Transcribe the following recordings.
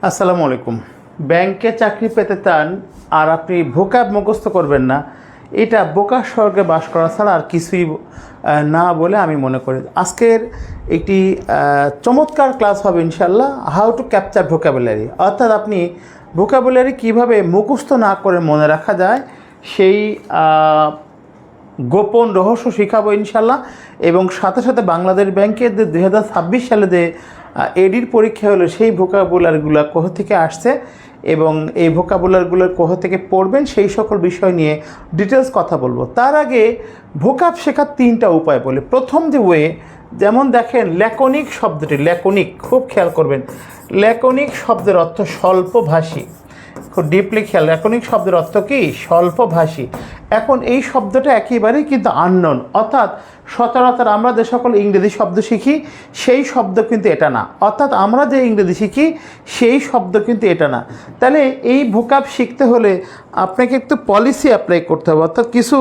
আসসালামু আলাইকুম। ব্যাংকে চাকরি পেতে চান আর আপনি ভোকাব মুখস্থ করবেন না, এটা বোকার স্বর্গে বাস করা ছাড়া আর কিছুই না বলে আমি মনে করি। আজকের একটি চমৎকার ক্লাস হবে ইনশাল্লাহ, হাউ টু ক্যাপচার ভোকাবুলারি, অর্থাৎ আপনি ভোকাবুলারি কীভাবে মুখস্থ না করে মনে রাখা যায় সেই গোপন রহস্য শেখাবো ইনশাল্লাহ। এবং সাথে সাথে বাংলাদেশ ব্যাংকের যে 2026 সালে যে এডির পরীক্ষা হলো সেই ভোকাবুলারগুলো কোথা থেকে আসছে এবং এই ভোকাবুলারগুলোর কোথা থেকে পড়বেন সেই সকল বিষয় নিয়ে ডিটেলস কথা বলবো। তার আগে ভোকাব শেখার 3টা উপায় বলে। প্রথম যে ওয়ে, যেমন দেখেন ল্যাকনিক শব্দটি, ল্যাকনিক খুব খেয়াল করবেন, ল্যাকনিক শব্দের অর্থ স্বল্পভাষী। খুব ডিপলি খেয়াল, ল্যাকনিক শব্দের অর্থ কি? স্বল্পভাষী। এখন এই শব্দটা একেবারেই কিন্তু আননোন, অর্থাৎ সচরাচর আমরা যে সকল ইংরেজি শব্দ শিখি সেই শব্দ কিন্তু এটা না, অর্থাৎ আমরা যে ইংরেজি শিখি সেই শব্দ কিন্তু এটা না। তাহলে এই ভোকাব শিখতে হলে আপনাকে একটু পলিসি অ্যাপ্লাই করতে হবে, অর্থাৎ কিছু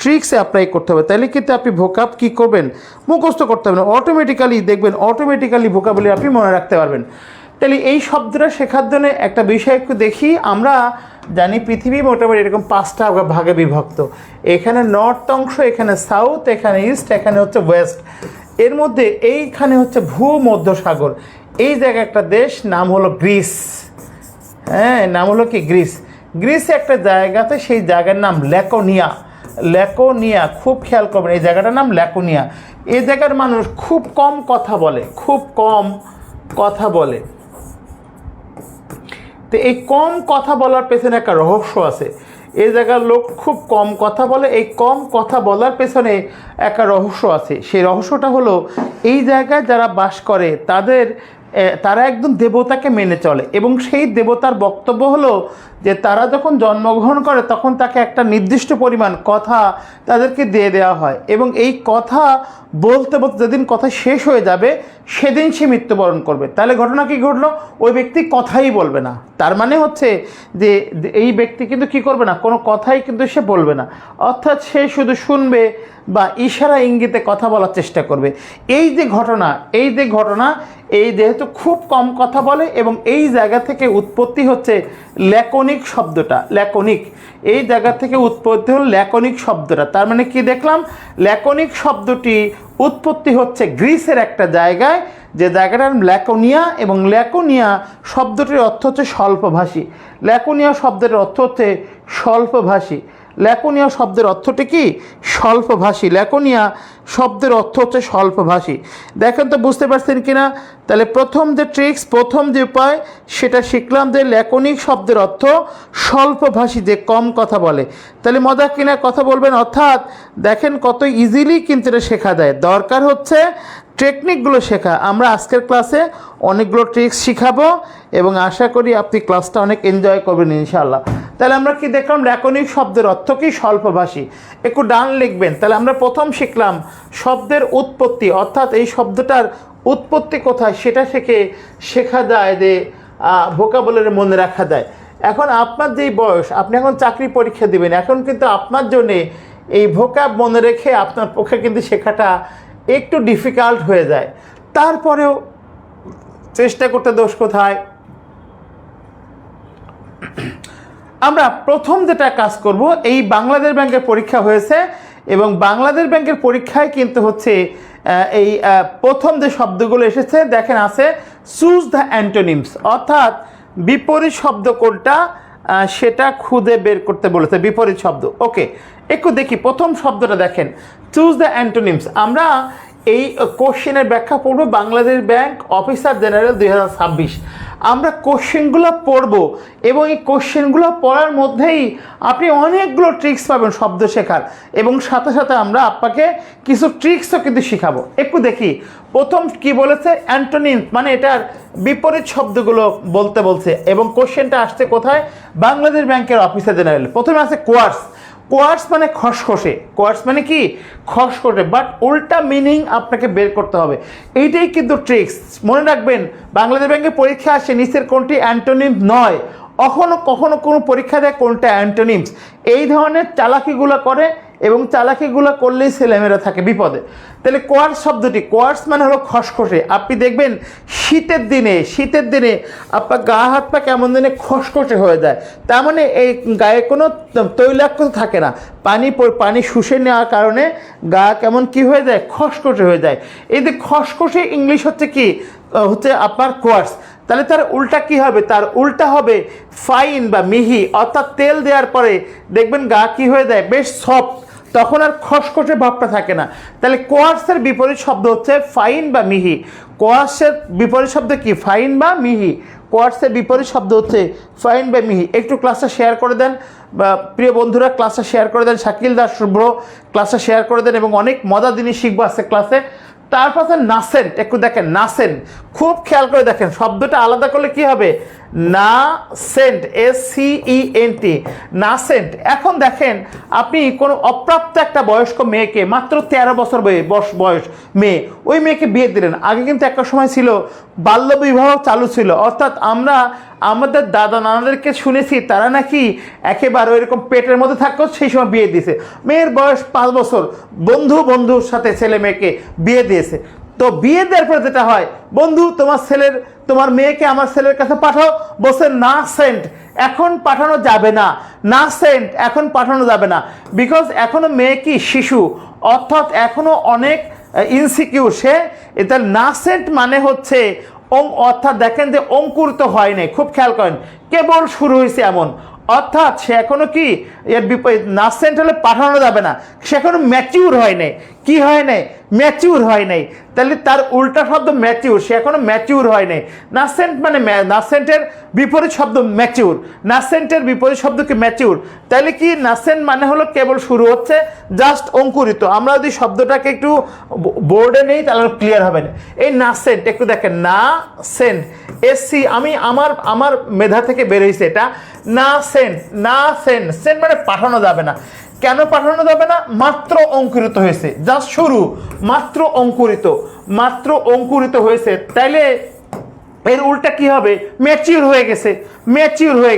ট্রিক্স অ্যাপ্লাই করতে হবে। তাহলে কিন্তু আপনি ভোকাব কী করবেন, মুখস্থ করতে হবে না, অটোমেটিক্যালি দেখবেন অটোমেটিক্যালি ভোকাবুলারি আপনি মনে রাখতে পারবেন। তাহলে এই শব্দটা শেখার জন্য একটা বিষয় একটু দেখি। আমরা জানি পৃথিবী মোটামুটি এরকম 5টা ভাগে বিভক্ত। এখানে নর্থ অংশ, এখানে সাউথ, এখানে ইস্ট, এখানে হচ্ছে ওয়েস্ট। এর মধ্যে এইখানে হচ্ছে ভূমধ্যসাগর, এই জায়গায় একটা দেশ নাম হলো গ্রিস। হ্যাঁ, নাম হলো কি? গ্রিস। গ্রিসে একটা জায়গাতে, সেই জায়গার নাম ল্যাকোনিয়া। ল্যাকোনিয়া, খুব খেয়াল করবেন, এই জায়গাটার নাম ল্যাকোনিয়া। এই জায়গার মানুষ খুব কম কথা বলে, খুব কম কথা বলে। তো এই কম কথা বলার পেছনে একটা রহস্য আছে। এই জায়গার লোক খুব কম কথা বলে, এই কম কথা বলার পেছনে একটা রহস্য আছে। সেই রহস্যটা হলো, এই জায়গায় যারা বাস করে তারা একদম দেবতাকে মেনে চলে, এবং সেই দেবতার বক্তব্য হলো যে তারা যখন জন্মগ্রহণ করে তখন তাকে একটা নির্দিষ্ট পরিমাণ কথা তাদেরকে দিয়ে দেওয়া হয়, এবং এই কথা বলতে বলতে যেদিন কথা শেষ হয়ে যাবে সেদিন সে মৃত্যুবরণ করবে। তাহলে ঘটনা কী ঘটলো? ওই ব্যক্তি কথাই বলবে না। তার মানে হচ্ছে যে এই ব্যক্তি কিন্তু কী করবে না, কোনো কথাই কিন্তু সে বলবে না, অর্থাৎ সে শুধু শুনবে বা ইশারা ইঙ্গিতে কথা বলার চেষ্টা করবে। এই যে ঘটনা, এই যেহেতু খুব কম কথা বলে, এবং এই জায়গা থেকে উৎপত্তি হচ্ছে ল্যাকনিক শব্দটা। ল্যাকনিক, এই জায়গা থেকে উৎপত্তি হল ল্যাকনিক শব্দটা। তার মানে কি দেখলাম? ল্যাকনিক শব্দটি উৎপত্তি হচ্ছে গ্রিসের একটা জায়গায়, যে জায়গাটার নাম ল্যাকোনিয়া, এবং ল্যাকোনিয়া শব্দটির অর্থ হচ্ছে স্বল্পভাষী। ল্যাকোনিয়া শব্দের অর্থ হচ্ছে স্বল্পভাষী। ল্যাকোনিয়া শব্দের অর্থটি কি? স্বল্পভাষী। ল্যাকোনিয়া শব্দের অর্থ হচ্ছে স্বল্পভাষী। দেখেন তো বুঝতে পারছেন কিনা? তাহলে প্রথম যে ট্রিক্স, প্রথম যে উপায়, সেটা শিখলাম যে ল্যাকোনিক শব্দের অর্থ স্বল্পভাষী, যে কম কথা বলে। তাহলে মজা কিনা কথা বলবেন, অর্থাৎ দেখেন কত ইজিলি কিন্তু এটা শেখা যায়। দরকার হচ্ছে টেকনিকগুলো শেখা। আমরা আজকের ক্লাসে অনেকগুলো ট্রিক্স শিখাবো, এবং আশা করি আপনি ক্লাসটা অনেক এনজয় করবেন ইনশাআল্লাহ। তাহলে আমরা কি দেখলাম? ল্যাকনিক শব্দের অর্থ কি? স্বল্পভাষী। একটু ডান লিখবেন। তাহলে আমরা প্রথম শিখলাম শব্দের উৎপত্তি, অর্থাৎ এই শব্দটার উৎপত্তি কোথায় সেটা থেকে শেখা যায় যে ভোকাবুলারি মনে রাখা যায়। এখন আপনার যেই বয়স, আপনি এখন চাকরি পরীক্ষা দিবেন, এখন কিন্তু আপনার জন্যে এই ভোকাব মনে রেখে আপনার পক্ষে কিন্তু শেখাটা একটু ডিফিকাল্ট হয়ে যায়। তারপরেও চেষ্টা করতে দোষ কোথায়? আমরা প্রথম যেটা কাজ করব, এই বাংলাদেশ ব্যাংকের পরীক্ষা হয়েছে, এবং বাংলাদেশ ব্যাংকের পরীক্ষায় কিন্তু হচ্ছে এই প্রথম যে শব্দগুলো এসেছে দেখেন আছে চুজ দ্য অ্যান্টোনিমস, অর্থাৎ বিপরীত শব্দ কোনটা সেটা খুঁজে বের করতে বলেছে। বিপরীত শব্দ, ওকে, একটু দেখি প্রথম শব্দটা দেখেন, চুজ দ্য অ্যান্টোনিমস। আমরা এই কোশ্চেনের ব্যাখ্যা পড়ব বাংলাদেশ ব্যাংক অফিসার জেনারেল 2026। আমরা কোশ্চেনগুলো পড়ব, এবং এই কোশ্চেনগুলো পড়ার মধ্যেই আপনি অনেকগুলো ট্রিক্স পাবেন শব্দ শেখার, এবং সাথে সাথে আমরা আপনাকে কিছু ট্রিক্সও কিন্তু শেখাবো। একটু দেখি প্রথম কি বলেছে, অ্যান্টোনিমস মানে এটার বিপরীত শব্দগুলো বলতে বলছে, এবং কোশ্চেনটা আসছে কোথায়? বাংলাদেশ ব্যাংকের অফিসার জেনারেল। প্রথমে আছে কোয়ার্স। কোয়ার্স মানে খসখসে। কোয়ার্স মানে কি? খসখসে, বাট উল্টা মিনিং আপনাকে বের করতে হবে। এইটাই কিন্তু ট্রিক্স। মনে রাখবেন, বাংলাদেশ ব্যাংকের পরীক্ষা আসে নিচের কোনটি অ্যান্টোনিম নয়, কখনো কোনো পরীক্ষা দেয় কোনটা অ্যান্টোনিমস। এই ধরনের চালাকিগুলো করে, এবং চালাকিগুলো করলেই ছেলেমেয়েরা থাকে বিপদে। তাহলে কোয়ার্স শব্দটি, কোয়ার্স মানে হলো খসখসে। আপনি দেখবেন শীতের দিনে আপনার গা হাত পা কেমন দিনে খসখসে হয়ে যায়, তার মানে এই গায়ে কোনো তৈলাক্ত থাকে না, পানি শুষে নেওয়ার কারণে গা কেমন কি হয়ে যায়, খসখসে হয়ে যায়। এই যে খসখসে ইংলিশ হচ্ছে কি, হচ্ছে আপনার কোয়ার্স। তাহলে তার উল্টা কি হবে, তার উল্টা হবে ফাইন বা মিহি, অর্থাৎ তেল দেওয়ার পরে দেখবেন গা কি হয়ে যায়, বেশ সফট, তখন আর খসখসে ভাবটা থাকে না। তাহলে কোয়ার্সের বিপরীত শব্দ হচ্ছে ফাইন বা মিহি। কোয়ার্সের বিপরীত শব্দ কি, ফাইন বা মিহি। কোয়ার্সের বিপরীত শব্দ হচ্ছে ফাইন বা মিহি। একটু ক্লাসটা শেয়ার করে দেন, বা প্রিয় বন্ধুরা ক্লাসটা শেয়ার করে দেন, শাকিল দাস শুভ্র ক্লাসটা শেয়ার করে দেন, এবং অনেক মজার জিনিস শিখবো আজকে ক্লাসে। তারপর আছে নাসেন্ট, একটু দেখেন নাসেন্ট, খুব খেয়াল করে দেখেন শব্দটা আলাদা করলে কি হবে, নাসেন্ট, SCENT, নাসেন্ট। এখন দেখেন আপনি কোনো অপ্রাপ্ত একটা বয়স্ক মেয়েকে, মাত্র 13 বছর বয়স মেয়ে, ওই মেয়েকে বিয়ে দিলেন। আগে কিন্তু একটা সময় ছিল বাল্যবিবাহ চালু ছিল, অর্থাৎ আমরা আমাদের দাদা নানাদেরকে শুনেছি তারা নাকি একেবারে ওইরকম পেটের মধ্যে থাকতো, সেই সময় বিয়ে দিয়েছে। মেয়ের বয়স 5 বছর, বন্ধুর সাথে ছেলে মেয়েকে বিয়ে দিয়েছে। তো বিয়ে দেওয়ার পরে যেটা হয়, বন্ধু তোমার মেয়েকে আমার ছেলের কাছে পাঠাও, বলছে না সেন্ট, এখন পাঠানো যাবে না, না সেন্ট, এখন পাঠানো যাবে না, বিকজ এখনো মেয়ে কি শিশু, অর্থাৎ এখনো অনেক ইনসিকিউর সে। এটা না সেন্ট মানে হচ্ছে অর্থাৎ দেখেন যে অঙ্কুরিত হয় নাই, খুব খেয়াল করেন, কেবল শুরু হয়েছে এমন, অর্থাৎ সে এখনো কি এর বিপরীত নাসেন্ট হলে পাঠানো যাবে না, সে এখনো ম্যাচিউর হয় নাই। কি হয় নাই, ম্যাচিউর হয় নাই। তাহলে তার উল্টা শব্দ ম্যাচিউর, সে এখনো ম্যাচিউর হয় নাই। নাসেন্ট মানে নাসেন্টের বিপরীত শব্দ ম্যাচিউর, নাসেন্টের বিপরীত শব্দ কি ম্যাচিউর। তাহলে কি নাসেন্ট মানে হলো কেবল শুরু হচ্ছে, জাস্ট অঙ্কুরিত। আমরা যদি শব্দটাকে একটু বোর্ডে নেই তাহলে ক্লিয়ার হবে না। এই নাসেন্ট একটু দেখেন, নাসেন্ট, SC, আমি আমার মেধা থেকে বের হয়েছে এটা, নাসেন্ট, নাসেন্ট, সেন্ট মানে পাঠানো যাবে না। কেন পাঠানো যাবে না, মাত্র অঙ্কুরিত হয়েছে, জাস্ট শুরু, মাত্র অঙ্কুরিত হয়েছে। তাইলে এর উল্টা কি হবে, ম্যাচিউর হয়ে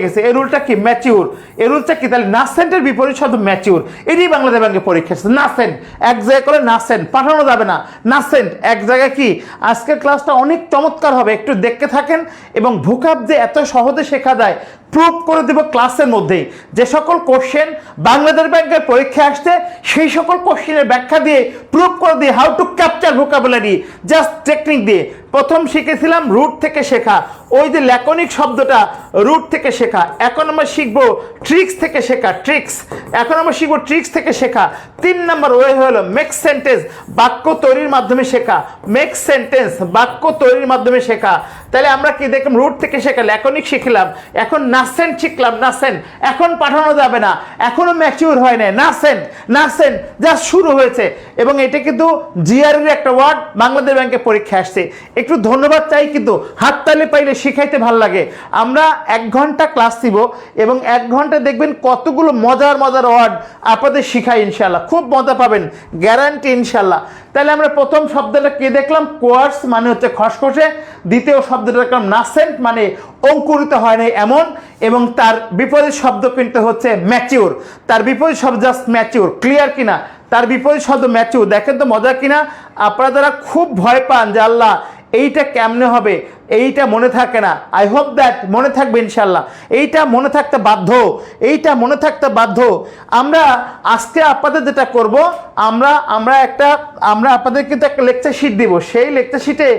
গেছে, এর উল্টা কি, ম্যাচিউর। এর উল্টা কি, তাহলে নাসেন্টের বিপরীত শব্দ ম্যাচিউর। এটাই বাংলাদেশ ব্যাংকের পরীক্ষা, নাসেন্ট এক জায়গায় করে, নাসেন্ট পাঠানো যাবে না, নাসেন্ট এক জায়গায় কি। আজকের ক্লাসটা অনেক চমৎকার হবে, একটু দেখতে থাকেন, এবং ভোকাব যে এত সহজে শেখা যায় প্রুভ করে দেব ক্লাসের মধ্যেই। যে সকল কোশ্চেন বাংলাদেশ ব্যাংকের পরীক্ষায় আসছে সেই সকল কোশ্চেনের ব্যাখ্যা দিয়ে প্রুভ করে দিয়ে, how to capture vocabulary, just technique দিয়ে। প্রথম শিখেছিলাম রুট থেকে শেখা, ওই যে ল্যাকনিক শব্দটা রুট থেকে শেখা। এখন আমরা শিখবো ট্রিক্স থেকে শেখা, ট্রিক্স। এখন আমরা শিখবো ট্রিক্স থেকে শেখা। 3 নম্বর ওয়ে হলো মেক সেন্টেন্স, বাক্য তৈরির মাধ্যমে শেখা, মেক সেন্টেন্স, বাক্য তৈরির মাধ্যমে শেখা। তাহলে আমরা কি দেখলাম, রুট থেকে শেখা, ল্যাকনিক শিখলাম, এখন নাসেন্ট শিখলাম, নাসেন্ট এখন পাঠানো যাবে না, এখনো ম্যাচিউর হয় না, নাসেন্ট জাস্ট শুরু হয়েছে। এবং এটা কিন্তু জিআরের একটা ওয়ার্ড, বাংলাদেশ ব্যাংকের পরীক্ষা আসছে। একটু ধন্যবাদ চাই, কিন্তু হাততালি পাইলে শিখাইতে ভালো লাগে। আমরা 1 ঘন্টা ক্লাস দিব, এবং 1 ঘন্টা দেখবেন কতগুলো মজার ওয়ার্ড আপনাদের শিখাই, ইনশাল্লাহ খুব মজা পাবেন, গ্যারান্টি ইনশাল্লাহ। তাহলে আমরা প্রথম শব্দটা কি দেখলাম, কোয়ার্স মানে হচ্ছে খসখসে। দ্বিতীয় শব্দটা দেখলাম নাসেন্ট মানে অঙ্কুরিত হয় নাই এমন, এবং তার বিপরীত শব্দ কিন্তু হচ্ছে ম্যাচিউর। তার বিপরীত শব্দ জাস্ট ম্যাচিউর। ক্লিয়ার কিনা, তার বিপরীত শব্দ ম্যাচিউর। দেখেন তো মজা কিনা। আপনারা যারা খুব ভয় পান যে আল্লাহ এইটা কেমনে হবে, এইটা মনে থাকে না, আই হোপ দ্যাট মনে থাকবে ইনশাল্লাহ। এইটা মনে থাকতে বাধ্য। আমরা আজকে আপনাদের যেটা করব, আমরা আপনাদের কিন্তু একটা লেকচার শিট দিব। সেই লেকচার শিটে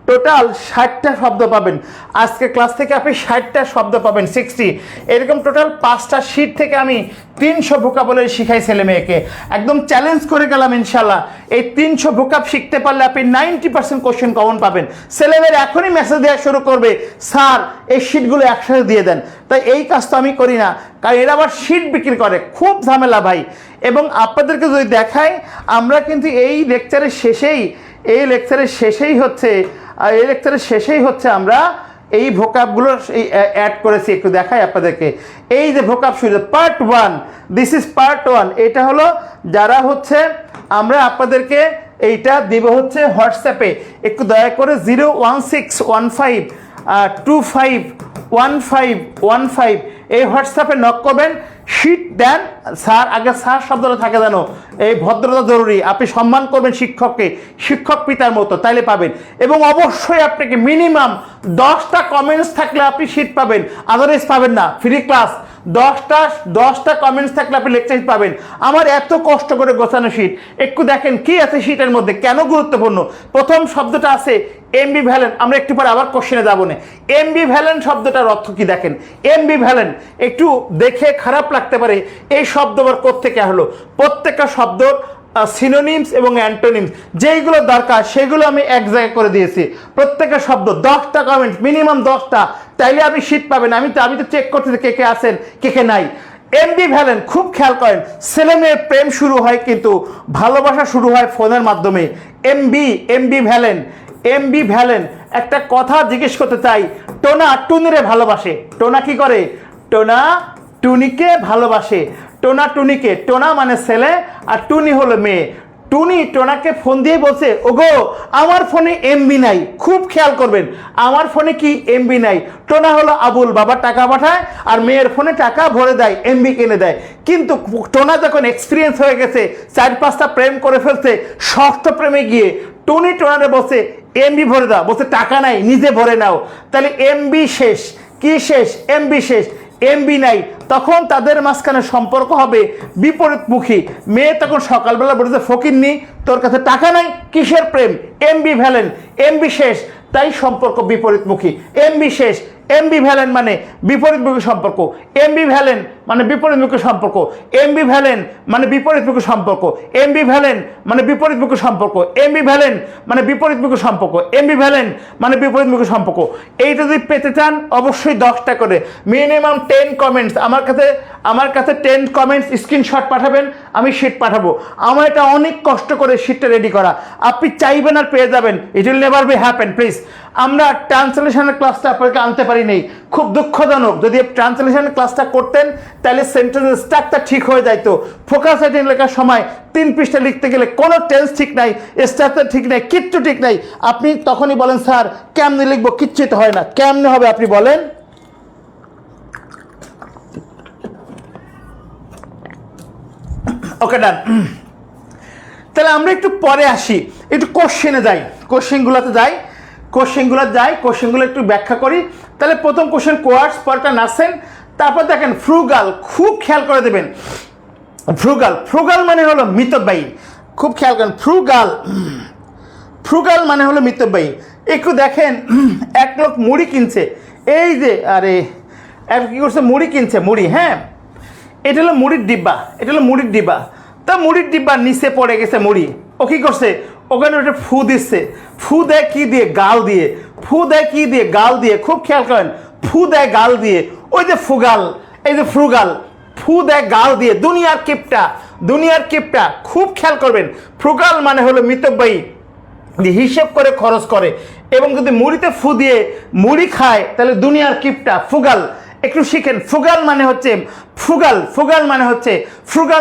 টোটাল 60টা শব্দ পাবেন। আজকে ক্লাস থেকে আপনি 60টা শব্দ পাবেন, 60। এরকম টোটাল 5টা শিট থেকে আমি 300 ভোকাবুলারি শিখাই ছেলে মেয়েকে। একদম চ্যালেঞ্জ করে গেলাম ইনশাল্লাহ। এই 300 ভোকাব শিখতে পারলে আপনি 90% কোশ্চেন কমন পাবেন। ছেলেমেয়েরা এখনই মেসেজ দেওয়া শুরু করবে, স্যার এই শিটগুলো একসাথে দিয়ে দেন। তাই এই কাজ তো আমি করি না, কারণ এরা আবার শিট বিক্রি করে, খুব ঝামেলা ভাই। এবং আপনাদেরকে যদি দেখাই, আমরা কিন্তু এই লেকচারের শেষেই হচ্ছে আমরা এই ভোকাবগুলো অ্যাড করেছি। একটু দেখাই আপনাদেরকে। এই যে ভোকাব শুরু, পার্ট 1, দিস ইজ পার্ট 1। এটা হলো যারা হচ্ছে, আমরা আপনাদেরকে এইটা দিব হচ্ছে হোয়াটসঅ্যাপে। একটু দয়া করে 01615251515 এই হোয়াটসঅ্যাপে নক করবেন। শিট দেন, স্যার আগে স্যার শব্দটা থাকে জানো, এই ভদ্রতা জরুরি। আপনি সম্মান করবেন শিক্ষককে, শিক্ষক পিতার মতো, তাইলে পাবেন। এবং অবশ্যই আপনাকে মিনিমাম 10টা কমেন্টস থাকলে আপনি সিট পাবেন, আদারওয়াইজ পাবেন না। ফ্রি ক্লাস 10টা কমেন্টস থাকলে আপনি লেকচার পাবেন। আমার এত কষ্ট করে গোছানো শীট, একটু দেখেন কি আছে শীটের মধ্যে, কেন গুরুত্বপূর্ণ। প্রথম শব্দটা আছে এমবিভ্যালেন্ট, আমরা একটু পরে আবার কোশ্চেনে যাবো না। এমবিভ্যালেন্ট শব্দটার অর্থ কি দেখেন। এমবিভ্যালেন্ট একটু দেখে খারাপ লাগতে পারে, এই শব্দ আবার কোত্থেকে হলো। প্রত্যেকটা শব্দ সিনোনিমস এবং অ্যান্টোনিমস যেইগুলো দরকার সেগুলো আমি এক জায়গায় করে দিয়েছি। প্রত্যেকটা শব্দ 10টা কমেন্টস, মিনিমাম 10টা, তাইলে আপনি শীট পাবেন। আমি তো চেক করতেছি কে কে আছেন, কে কে নাই। এমবিভ্যালেন্ট খুব খেয়াল করেন, ছেলে মেয়ের প্রেম শুরু হয় কিন্তু ভালোবাসা শুরু হয় ফোনের মাধ্যমে। এমবিভ্যালেন্ট একটা কথা জিজ্ঞেস করতে চাই। টোনা টুনিরে ভালোবাসে, টোনা কি করে, টোনা টুনিকে ভালোবাসে। টোনা টুনিকে, টোনা মানে ছেলে আর টুনি হলো মেয়ে। টুনি টোনাকে ফোন দিয়ে বলছে, ওগো আমার ফোনে এমবি নাই। খুব খেয়াল করবেন, আমার ফোনে কি এমবি নাই। টোনা হলো আবুল, বাবা টাকা পাঠায় আর মেয়ের ফোনে টাকা ভরে দেয়, এমবি কিনে দেয়। কিন্তু টোনা যখন এক্সপিরিয়েন্স হয়ে গেছে, 4-5টা প্রেম করে ফেলছে, 6ষ্ঠ প্রেমে গিয়ে টুনি টোনারে বলছে এমবি ভরে দাও, বলছে টাকা নাই, নিজে ভরে নাও। তাহলে এমবি শেষ, কি শেষ, এমবি শেষ, এমবি নাই। তখন তাদের মাঝখানে সম্পর্ক হবে বিপরীতমুখী। মেয়ে তখন সকালবেলা বলেছে, ফকিন্নি তোর কাছে টাকা নাই, কিসের প্রেম, এমবিভ্যালেন্ট, এমবি শেষ, তাই সম্পর্ক বিপরীতমুখী। এমবি শেষ, এমবিভ্যালেন্ট মানে বিপরীতমুখী সম্পর্ক, এমবিভ্যালেন্ট মানে বিপরীতমুখী সম্পর্ক, এমবিভ্যালেন্ট মানে বিপরীতমুখী সম্পর্ক, এমবিভ্যালেন্ট মানে বিপরীতমুখী সম্পর্ক, এমবিভ্যালেন্ট মানে বিপরীতমুখী সম্পর্ক, এমবিভ্যালেন্ট মানে বিপরীতমুখী সম্পর্ক। এইটা যদি পেতে চান অবশ্যই 10টা করে, মিনিমাম 10 কমেন্টস। আমার কাছে 10 কমেন্টস স্ক্রিনশট পাঠাবেন, আমি শিট পাঠাবো। আমার এটা অনেক কষ্ট করে শিটটা রেডি করা, আপনি চাইবেন আর পেয়ে যাবেন। It will never be happen please. আমরা ট্রান্সলেশনের ক্লাসটা আপনাকে আনতে পারি নাই, খুব দুঃখজনক। যদি ট্রান্সলেশনের ক্লাসটা করতেন তাহলে সেন্টেন্সের স্ট্রাকচার ঠিক হয়ে যাইতো। ফোকাস হেডিং লেখার সময় 3 পৃষ্ঠা লিখতে গেলে কোনো টেন্স ঠিক নাই, স্ট্রাকচার ঠিক নাই, কিচ্ছু ঠিক নাই। আপনি তখনই বলেন, স্যার কেমনে লিখবো, কিচ্ছু তো হয় না। কেমনে হবে আপনি বলেন। ওকে ডান। তাহলে আমরা একটু পরে আসি, একটু কোশ্চেনে যাই, কোশ্চেনগুলো একটু ব্যাখ্যা করি। তাহলে প্রথম কোশ্চেন কোয়ার্স, পরটা নাসেন, তারপর দেখেন ফ্রুগাল। খুব খেয়াল করে দেবেন, ফ্রুগাল মানে হলো মিতব্যয়ী। খুব খেয়াল করেন, ফ্রুগাল মানে হলো মিতব্যয়ী। একটু দেখেন, এক লোক মুড়ি কিনছে, এই যে আরে কি করছে, মুড়ি কিনছে, মুড়ি, হ্যাঁ এটা হলো মুড়ির ডিব্বা, তা মুড়ির ডিব্বার নিচে পড়ে গেছে মুড়ি। ও কি করছে, ওখানে ওটা ফু দিচ্ছে। ফু দেয় কি দিয়ে, গাল দিয়ে। খুব খেয়াল করেন, ফু দেয় গাল দিয়ে। ওই যে ফুগাল, এই যে ফ্রুগাল, ফু দেয় গাল দিয়ে। দুনিয়ার কিপটা। খুব খেয়াল করবেন, ফ্রুগাল মানে হলো মিতব্যয়ী, হিসেব করে খরচ করে। এবং যদি মুড়িতে ফু দিয়ে মুড়ি খায় তাহলে দুনিয়ার কিপটা, ফুগাল। একটু শিখেন, ফুগাল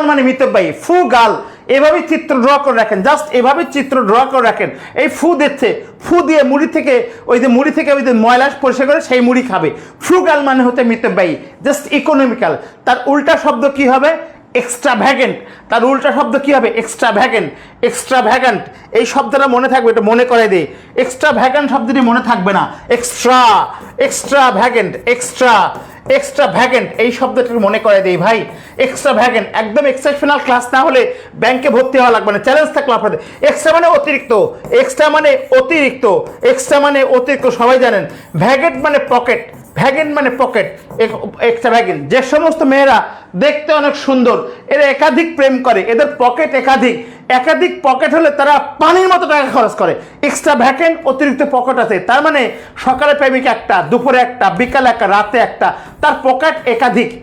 মানে মিতব্যয়ী, ফুগাল। এভাবে চিত্র ড্র করে রাখেন, জাস্ট এভাবে চিত্র ড্র করে রাখেন। এই ফু দিচ্ছে, ফু দিয়ে মুড়ি থেকে ওই যে ময়লা পরিষ্কার করে সেই মুড়ি খাবে। ফ্রুগাল মানে হচ্ছে মিতব্যয়ী, জাস্ট ইকোনমিক্যাল। তার উল্টা শব্দ কি হবে, এক্সট্রাভ্যাগেন্ট। এক্সট্রাভ্যাগেন্ট এই শব্দটা মনে থাকবে, এটা মনে করে দিই। এক্সট্রাভ্যাগেন্ট শব্দটি মনে থাকবে না, এক্সট্রাভ্যাগেন্ট এই শব্দটি মনে করে দিই ভাই। এক্সট্রাভ্যাগেন্ট একদম এক্সেপশনাল ক্লাস না হলে ব্যাংকে ভর্তি হওয়া লাগবে না, চ্যালেঞ্জ থাকলো আপনাদের। এক্সট্রা মানে অতিরিক্ত, সবাই জানেন। ভ্যাগেন্ট মানে পকেট, এক্সট্রাভ্যাগেন্ট। যে সমস্ত মেয়েরা দেখতে অনেক সুন্দর, এরা একাধিক প্রেম করে, এদের পকেট একাধিক পকেট হলে তারা পানির মতো টাকা খরচ করে। এক্সট্রাভ্যাগেন্ট অতিরিক্ত পকেট আছে, তার মানে সকালে প্রেমিক একটা, দুপুরে একটা, বিকালে একটা, রাতে একটা, তার পকেট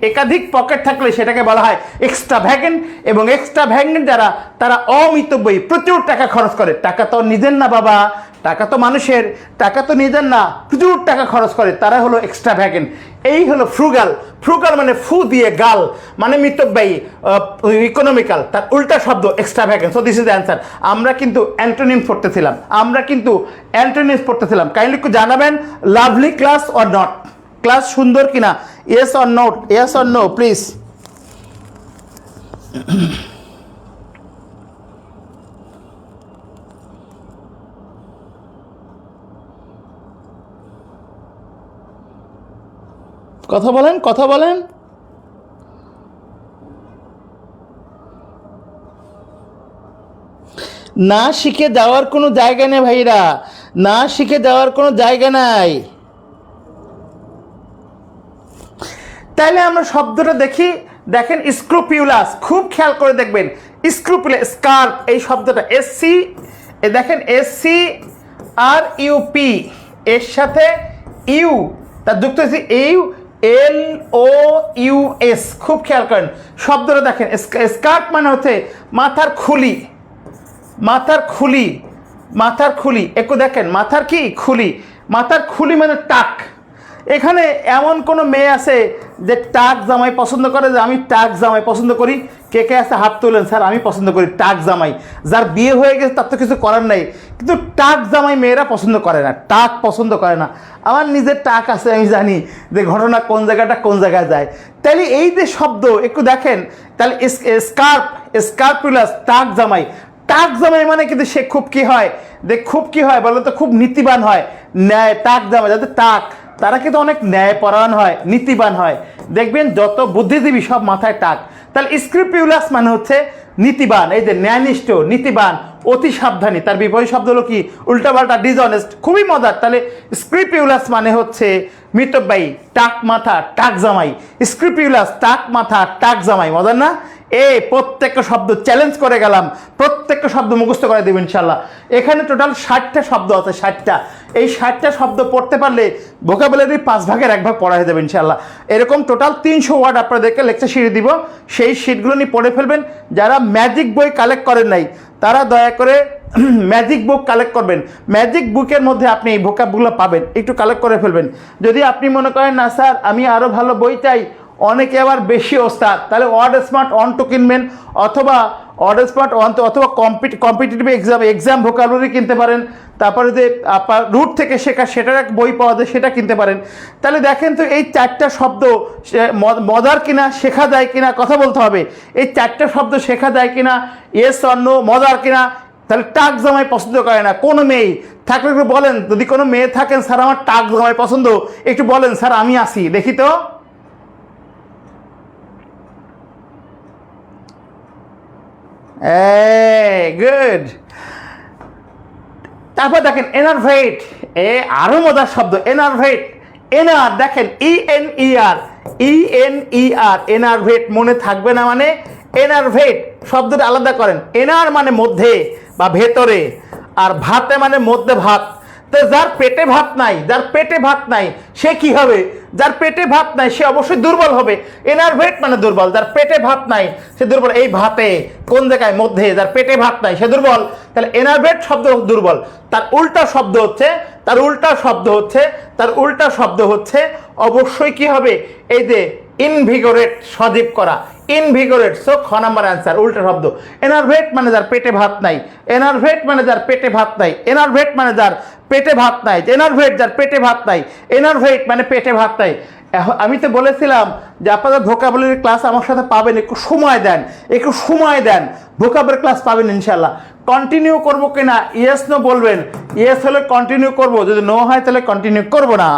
একাধিক পকেট থাকলে সেটাকে বলা হয় এক্সট্রাভ্যাগেন্ট। এবং এক্সট্রাভ্যাগেন্ট যারা, তারা অমিতব্যয়ী, প্রচুর টাকা খরচ করে। টাকা তো নিজের না বাবা, টাকা তো মানুষের, টাকা তো নিজের না, প্রচুর টাকা খরচ করে, তারা হলো এক্সট্রাভ্যাগেন্ট। এই হলো ফ্রুগাল মানে ফু দিয়ে গাল, মানে মিতব্যয়ী, ইকোনমিক্যাল। তার উল্টা শব্দ extravagant. So this is the answer. আমরা কিন্তু অ্যান্টোনিমস পড়তেছিলাম। কাইন্ডলি একটু জানাবেন, lovely class or not, class সুন্দর কিনা, ইয়েস অর নো প্লিজ। কথা বলেন, কথা বলেন। না শিখে যাওয়ার কোনো জায়গা নেই ভাইরা, না শিখে যাওয়ার কোনো জায়গা নাই। তাইলে আমরা শব্দটা দেখি। দেখেন স্ক্রুপিউলাস, খুব খেয়াল করে দেখবেন। স্ক্রুপিউলাস, স্কার্প, এই শব্দটা SC, দেখেন SCRUP, এর সাথে ইউ, তার যুক্ত হয়েছে LOUS। খুব খেয়াল করেন শব্দটা দেখেন। স্কার্প মানে হচ্ছে মাথার খুলি, মাথার খুলি, মাথার খুলি। একটু দেখেন মাথার কি খুলি, মাথার খুলি মানে টাক। এখানে এমন কোনো মেয়ে আছে যে টাক জামাই পছন্দ করে, যে আমি টাক জামাই পছন্দ করি? কে কে আছে হাত তোলেন, স্যার আমি পছন্দ করি টাক জামাই। যার বিয়ে হয়ে গেছে তার তো কিছু করার নাই, কিন্তু টাক জামাই মেয়েরা পছন্দ করে না, টাক পছন্দ করে না। আমার নিজের টাক আছে, আমি জানি যে ঘটনা কোন জায়গাটা কোন জায়গায় যায়। তাহলে এই যে শব্দ একটু দেখেন, তাহলে স্কার্প, স্কার্পুলাস, টাক জামাই। টাক জামাই মানে কিন্তু সে খুব কি হয়, যে খুব কি হয় বলো তো, খুব নীতিবান হয়, ন্যায়। টাক জামাই যাদের টাক, তারা কিন্তু অনেক ন্যায়পরায়ণ হয়, নীতিবান হয়। দেখবেন যত বুদ্ধিজীবী সব মাথায় টাক। তাহলে স্ক্রুপিউলাস মানে হচ্ছে নীতিবান, এই যে ন্যায়নিষ্ঠ, নীতিবান, অতি সাবধানী। তার বিপরীত শব্দ হলো কি, উল্টাপাল্টা, ডিসঅনেস্ট। খুবই মজার। তাহলে স্ক্রুপিউলাস মানে হচ্ছে মিতব্যয়ী, টাক মাথা, টাক জামাই। স্ক্রুপিউলাস, টাক মাথা, টাক জামাই। মজার না? এই প্রত্যেকটা শব্দ চ্যালেঞ্জ করে গেলাম, প্রত্যেকটা শব্দ মুখস্থ করে দেবেন ইনশাল্লাহ। এখানে টোটাল 60টা শব্দ আছে, 60টা। এই 60টা শব্দ পড়তে পারলে ভোকাবুলারি 5 ভাগের 1 ভাগ পড়া হয়ে যাবে ইনশাল্লাহ। এরকম টোটাল 300 ওয়ার্ড আপনাদেরকে লেকচার শিট দিব, সেই শিটগুলো নিয়ে পড়ে ফেলবেন। যারা ম্যাজিক বই কালেক্ট করেন নাই তারা দয়া করে ম্যাজিক বুক কালেক্ট করবেন। ম্যাজিক বুকের মধ্যে আপনি এই ভোকাবগুলো পাবেন, একটু কালেক্ট করে ফেলবেন। যদি আপনি মনে করেন না স্যার আমি আরও ভালো বই চাই, অনেকে আবার বেশি ওস্তাদ, তাহলে ওয়ার্ড স্মার্ট অন2 কিনবেন, অথবা ওয়ার্ড স্মার্ট অন, অথবা কম্পিটিটিভ এক্সাম ভোকাবুলারি কিনতে পারেন। তারপরে যে আপনার রুট থেকে শেখা সেটার এক বই পাওয়া যায়, সেটা কিনতে পারেন। তাহলে দেখেন তো এই 4টা শব্দ মজার কিনা, শেখা যায় কিনা, কথা বলতে হবে। এই 4টা শব্দ শেখা যায় কিনা, ইয়েস অর নো, মজার কিনা। তাহলে টাক জামাই পছন্দ করে না কোনো মেয়ে থাকলে একটু বলেন। যদি কোনো মেয়ে থাকেন স্যার আমার টাক জামাই পছন্দ, একটু বলেন স্যার আমি আসি, দেখি তো। গুড। তারপর দেখেন এনার্ভেট, আরো মজার শব্দ এনার্ভেট। এনার দেখেন ENER, এনার্ভেট মনে থাকবে না মানে এনার্ভেট শব্দটা আলাদা করেন। এনার মানে মধ্যে বা ভেতরে, আর ভাতে মানে মধ্যে ভাত। তো যার পেটে ভাত নাই, যার পেটে ভাত নাই সে কি হবে? যার পেটে ভাত নাই সে অবশ্যই দুর্বল হবে। এনার্ভেট মানে দুর্বল, যার পেটে ভাত নাই সে দুর্বল। এই ভাতে কোন জায়গায়? মধ্যে। যার পেটে ভাত নাই সে দুর্বল। তাহলে এনার্ভেট শব্দ দুর্বল। তার উল্টা শব্দ হচ্ছে, তার উল্টা শব্দ হচ্ছে, তার উল্টা শব্দ হচ্ছে অবশ্যই কি হবে? এই যে ইনভিগোরেট, সজীব করা, ইনভিগোরেট। সো খ নাম্বার অ্যান্সার উল্টা শব্দ। এনার্ভেট মানে যার পেটে ভাত নাই, এনার্ভেট মানে যার পেটে ভাত নাই, এনার্ভেট মানে যার পেটে ভাত নাই, এনার্ভেট যার পেটে ভাত নাই, এনার্ভেট মানে পেটে ভাত নাই। আমি তো বলেছিলাম যে আপনাদের ভোকাবুলারি ক্লাস আমার সাথে পাবেন, একটু সময় দেন, একটু সময় দেন, ভোকাবুলারি ক্লাস পাবেন ইনশাল্লাহ। কন্টিনিউ করবো কিনা, ইয়েস নো বলবেন। ইয়েস হলে কন্টিনিউ করবো, যদি নো হয় তাহলে কন্টিনিউ করবো না।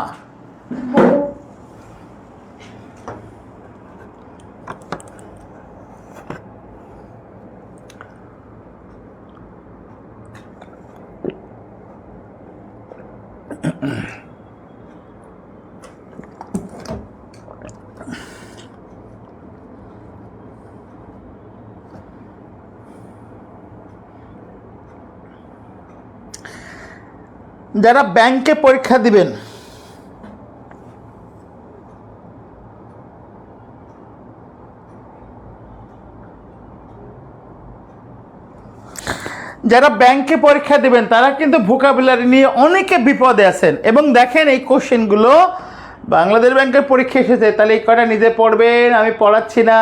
যারা ব্যাংকে পরীক্ষা দিবেন, যারা ব্যাংকে পরীক্ষা দিবেন তারা কিন্তু ভোকাবুলারি নিয়ে অনেকে বিপদে আছেন। এবং দেখেন এই কোশ্চেনগুলো বাংলাদেশ ব্যাংকের পরীক্ষা এসেছে, তাহলে এই কটা নিজে পড়বেন, আমি পড়াচ্ছি না,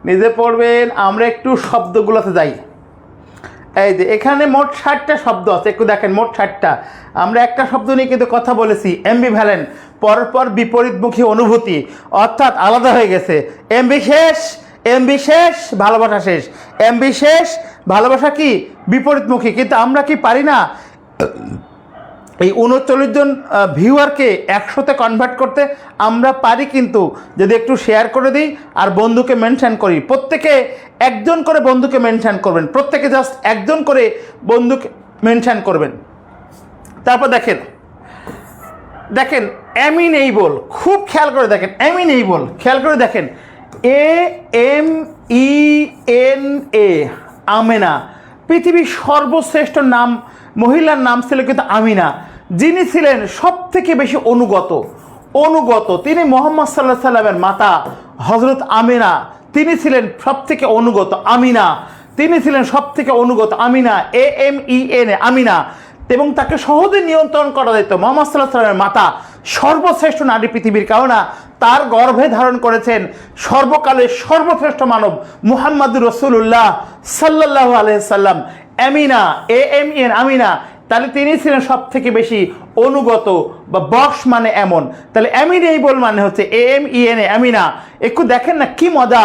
নিজে পড়বেন। আমরা একটু শব্দগুলোতে যাই। এই যে এখানে মোট 60টা শব্দ আছে, একটু দেখেন মোট 60টা। আমরা একটা শব্দ নিয়ে কিন্তু কথা বলেছি, অ্যাম্বিভ্যালেন্ট, পরপর বিপরীতমুখী অনুভূতি, অর্থাৎ আলাদা হয়ে গেছে। অ্যাম্বিশেষ, অ্যাম্বিশেষ ভালোবাসা শেষ, অ্যাম্বিশেষ ভালোবাসা কি বিপরীতমুখী। কিন্তু আমরা কি পারি না এই 39 জন ভিউয়ারকে 100-তে কনভার্ট করতে আমরা পারি, কিন্তু যদি একটু শেয়ার করে দিই আর বন্ধুকে মেনশন করি, প্রত্যেকে একজন করে বন্ধুকে মেনশন করবেন, প্রত্যেকে জাস্ট একজন করে বন্ধুকে মেনশন করবেন। তারপর দেখেন অ্যামিনেবল, খুব খেয়াল করে দেখেন অ্যামিনেবল, খেয়াল করে দেখেন AMENA, আমেনা। পৃথিবীর সর্বশ্রেষ্ঠ নাম, মহিলার নাম ছিল কিন্তু আমিনা, যিনি ছিলেন সব থেকে বেশি অনুগত। তিনি মোহাম্মদ সাল্লাল্লাহু আলাইহি সাল্লামের মাতা হজরত আমিনা, তিনি ছিলেন সব থেকে অনুগত। আমিনা, তিনি ছিলেন সব থেকে অনুগত। আমিনা, AMENA, আমিনা। এবং তাকে সহজে নিয়ন্ত্রণ করা যেত। মোহাম্মদ সাল্লাল্লাহু আলাইহি সাল্লামের মাতা সর্বশ্রেষ্ঠ নারী পৃথিবীর, কেননা তার গর্ভে ধারণ করেছেন সর্বকালের সর্বশ্রেষ্ঠ মানব মুহাম্মাদুর রাসূলুল্লাহ সাল্লাল্লাহু আলাইহি সাল্লাম। আমিনা, AMEN, আমিনা, তাহলে তিনি ছিলেন সব থেকে বেশি অনুগত, বা বক্স মানে এমন, তাহলে অ্যামিনেবল মানে হচ্ছে AMENA, আমিনা। একটু দেখেন না কি মজা,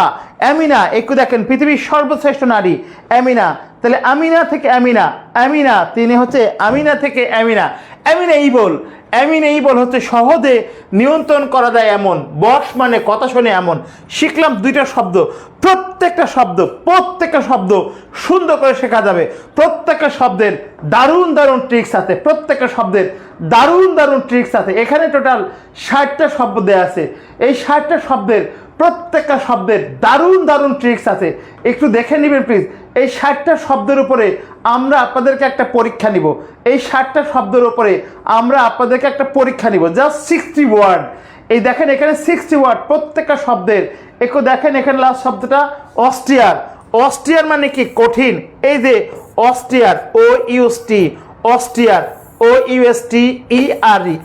আমিনা, একটু দেখেন পৃথিবীর সর্বশ্রেষ্ঠ নারী আমিনা, তাহলে আমিনা থেকে আমিনা, তিনি হচ্ছে আমিনা থেকে আমিনা। অ্যামিনেবল হচ্ছে সহজে নিয়ন্ত্রণ করা যায় এমন, বক্স মানে কথা শুনে এমন। শিখলাম 2টা শব্দ, প্রত্যেকটা শব্দ সুন্দর করে শেখা যাবে, প্রত্যেকটা শব্দের দারুণ ট্রিক্স আছে, প্রত্যেকটা শব্দের দারুণ ট্রিক্স আছে। এখানে টোটাল 60টা শব্দ দেওয়া আছে, এই 60টা শব্দের প্রত্যেকটা শব্দের দারুণ ট্রিক্স আছে, একটু দেখে নেবেন প্লিজ। এই 60টা শব্দের উপরে আমরা আপনাদেরকে একটা পরীক্ষা নিব, এই 60টা শব্দের উপরে আমরা আপনাদেরকে একটা পরীক্ষা নিব, জাস্ট 60 ওয়ার্ড। এই দেখেন এখানে 60 ওয়ার্ড প্রত্যেকটা শব্দের। একটু দেখেন এখানে লাস্ট শব্দটা অস্ট্রিয়ার মানে কি কঠিন, এই যে অস্ট্রিয়ার, OUSTER,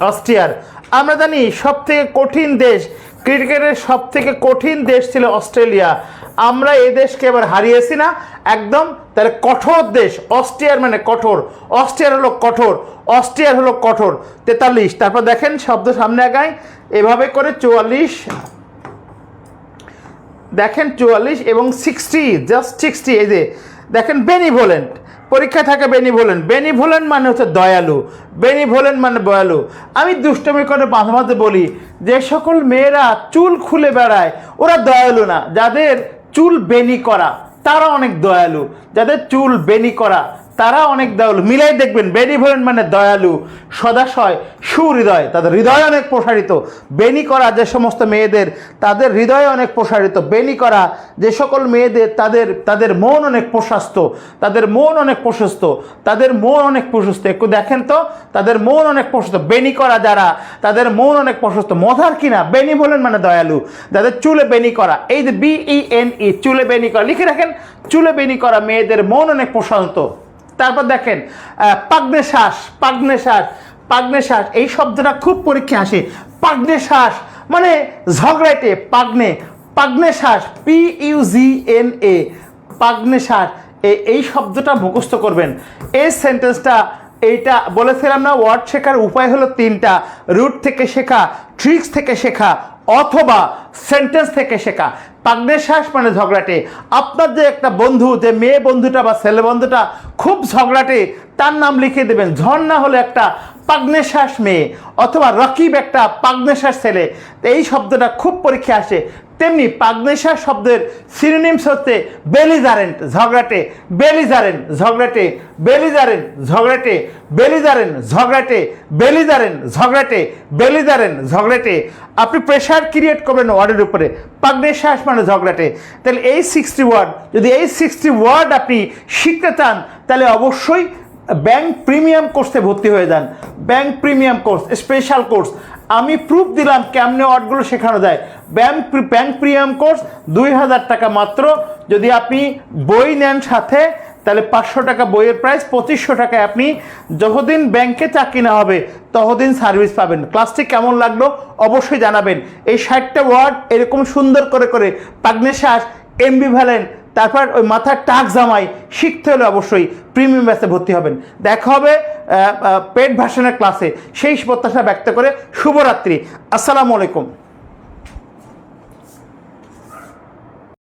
অস্ট্রিয়ার। আমরা জানি সব থেকে কঠিন দেশ, ক্রিকেটের সব থেকে কঠিন দেশ ছিল অস্ট্রেলিয়া, আমরা এই দেশকে এবার হারিয়েছি না একদম। তাহলে কঠোর দেশ, অস্ট্রিয়ার মানে কঠোর, অস্ট্রিয়ার হলো কঠোর। 43, তারপর দেখেন শব্দ সামনে আগায় এভাবে করে 44, দেখেন 44 এবং 60, জাস্ট 60। এই যে দেখেন বেনিভোলেন্ট, পরীক্ষা থাকে বেনিভোলেন্ট মানে হচ্ছে দয়ালু, আমি দুষ্টমি করে মাঝে বলি, যে সকল মেয়েরা চুল খুলে বেড়ায় ওরা দয়ালু না, যাদের চুল বেনি করা তারা অনেক দয়ালু, যাদের চুল বেনি করা তারা অনেক দয়ালু। মিলাই দেখবেন, বেনিভোলেন্ট মানে দয়ালু, সদাশয়, সুহৃদয়, তাদের হৃদয় অনেক প্রসারিত। বেনি করা যে সমস্ত মেয়েদের, তাদের হৃদয় অনেক প্রসারিত। বেনি করা যে সকল মেয়েদের, তাদের মন অনেক প্রশস্ত, একটু দেখেন তো, তাদের মন অনেক প্রশস্ত। বেনি করা যারা, তাদের মন অনেক প্রশস্ত। মজার কিনা, বেনিভোলেন্ট মানে দয়ালু, যাদের চুলে বেনি করা, এই যে BENE, চুলে বেনি করা, লিখে রাখেন, চুলে বেনি করা মেয়েদের মন অনেক প্রশান্ত। তারপর দেখেন পাগ্নে শ্বাস, এই শব্দটা খুব পরীক্ষা আসে। পাগ্নে শ্বাস মানে ঝগড়াটে, পাগ্নে শ্বাস, PUGNA, পাগ্নে শ্বাস, এই শব্দটা মুখস্থ করবেন। এই সেন্টেন্সটা, এইটা বলেছিলাম না, ওয়ার্ড শেখার উপায় হলো 3টা, রুট থেকে শেখা, ট্রিক্স থেকে শেখা, অথবা সেন্টেন্স থেকে শেখা। পাগ্নে শ্বাস মানে ঝগড়াটে। আপনার যে একটা বন্ধু, যে মেয়ে বন্ধুটা বা ছেলে বন্ধুটা খুব ঝগড়াটে, তার নাম লিখে দেবেন। ঝর্ণা হলো একটা পাগ্নে শ্বাস মেয়ে, অথবা রকিব একটা পাগ্নে শ্বাস ছেলে। এই শব্দটা খুব পরীক্ষা আসে। তেমনি পাগ্নে শ্বাস শব্দের সিনোনিমস হচ্ছে বেলিজারেন্ট, ঝগড়াটে, বেলিজারেন্ট, ঝগড়াটে, বেলিজারেন্ট, ঝগড়াটে, বেলিজারেন্ট, ঝগড়াটে, বেলিজারেন্ট, ঝগড়াটে, বেলিজারেন্ট, ঝগড়াটে। আপনি প্রেশার ক্রিয়েট করবেন ওয়ার্ডের উপরে, পাগ্নে শ্বাস মানে ঝগড়াটে। তাহলে এই 60 ওয়ার্ড, যদি এই 60 ওয়ার্ড আপনি শিখতে চান, তাহলে অবশ্যই ব্যাংক প্রিমিয়াম কোর্সে ভর্তি হয়ে যান। Bank premium course, special course, আমি প্রুফ দিলাম কেমনে ওয়ার্ডগুলো শেখানো যায়। ব্যাংক প্রিমিয়াম কোর্স 2000 টাকা মাত্র। যদি আপনি বই নেন সাথে, তাহলে 500 টাকা বইয়ের প্রাইস, 2500 টাকায় আপনি যতদিন ব্যাংকে চাকরি না হবে ততদিন সার্ভিস পাবেন। ক্লাসটি কেমন লাগলো অবশ্যই জানাবেন। এই 60টা ওয়ার্ড এরকম সুন্দর করে পাগ্নে শ্বাস, এমবিভ্যালেন্ট, তারপর ওই মাথার টাক জামাই শিখতে হলে অবশ্যই প্রিমিয়াম ব্যাচে ভর্তি হবেন। দেখা হবে পেড ভার্সনের ক্লাসে, সেই প্রত্যাশা ব্যক্ত করে শুভরাত্রি। আসসালামু আলাইকুম।